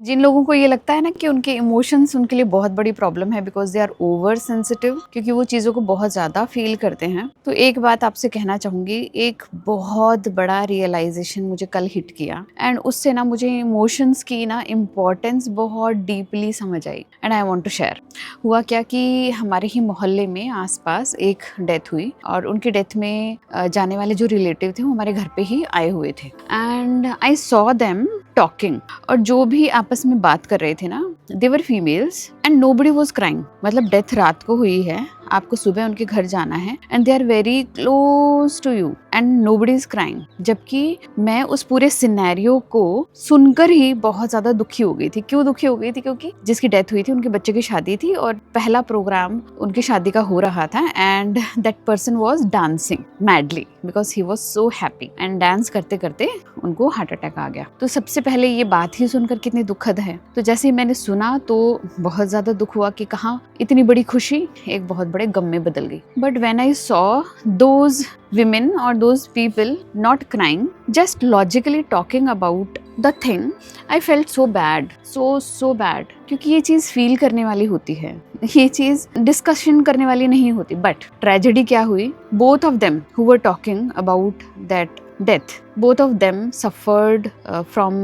जिन लोगों को ये लगता है ना कि उनके इमोशंस उनके लिए बहुत बड़ी प्रॉब्लम है because they are over sensitive, क्योंकि वो चीज़ों को बहुत ज़्यादा फील करते हैं, तो एक बात आपसे कहना चाहूँगी, एक बहुत बड़ा रियलाइजेशन मुझे कल हिट किया एंड उससे ना मुझे इमोशंस की ना इम्पोर्टेंस बहुत डीपली समझ आई and I want to share. हुआ क्या कि हमारे ही मोहल्ले में आसपास एक डेथ हुई और उनकी डेथ में जाने वाले जो रिलेटिव थे वो हमारे घर पे ही आए हुए थे and I saw them talking. और जो भी आपस में बात कर रहे थे ना, they were females and nobody was crying. मतलब डेथ रात को हुई है, आपको सुबह उनके घर जाना है and they are very close to you and nobody is crying. जबकि मैं उस पूरे सिनेरियो को सुनकर ही बहुत ज्यादा दुखी हो गई थी। क्यों दुखी हो गई थी? क्योंकि जिसकी डेथ हुई थी उनके बच्चे की शादी थी और पहला प्रोग्राम उनकी शादी का हो रहा था and that person was dancing madly because he was so happy and dance करते करते उनको हार्ट अटैक आ गया। तो सबसे पहले ये बात ही सुनकर कितनी दुखद है। तो जैसे ही मैंने सुना तो बहुत ज्यादा दुख हुआ कि कहाँ इतनी बड़ी खुशी एक बहुत बड़े गम में बदल गई। But when I saw those women or those people not crying, just logically talking about the thing, I felt so bad, so bad, क्योंकि ये चीज़ फील करने वाली होती है, ये चीज़ डिस्कशन करने वाली नहीं होती। बट ट्रेजेडी क्या हुई, both of them who were talking about that death, both of them suffered from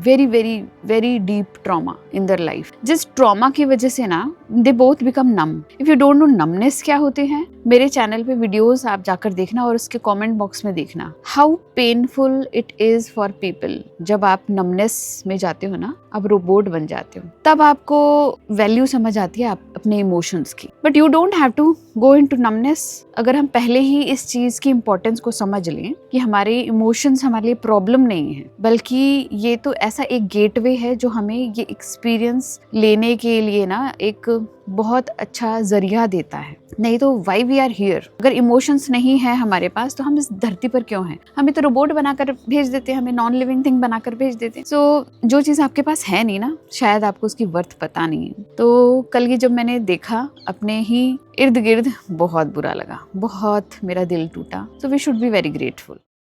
very deep trauma in their life. जिस ट्रॉमा की वजह से ना they both become numb. If you don't know numbness क्या होती है, मेरे चैनल पे वीडियोस आप जाकर देखना और उसके कमेंट बॉक्स में देखना how painful it is for people. जब आप नमनेस में जाते हो ना, आप रोबोट बन जाते हो, तब आपको वैल्यू समझ आती है आप अपने इमोशंस की। But you don't have to go into numbness. अगर हम पहले ही इस चीज की इंपॉर्टेंस को समझ लें कि हमारे इमोशंस हमारे लिए प्रॉब्लम नहीं है, बल्कि ये तो ऐसा एक गेटवे है जो हमें ये एक्सपीरियंस लेने के लिए ना एक बहुत अच्छा जरिया देता है। नहीं तो वाई वी आर हियर। अगर इमोशंस नहीं है हमारे पास तो हम इस धरती पर क्यों हैं? हमें तो रोबोट बनाकर भेज देते हैं, हमें नॉन लिविंग थिंग बनाकर भेज देते हैं। सो जो चीज़ आपके पास है नहीं ना, शायद आपको उसकी वर्थ पता नहीं है। तो कल ये जब मैंने देखा अपने ही इर्द गिर्द, बहुत बुरा लगा, बहुत मेरा दिल टूटा। So we should be very grateful.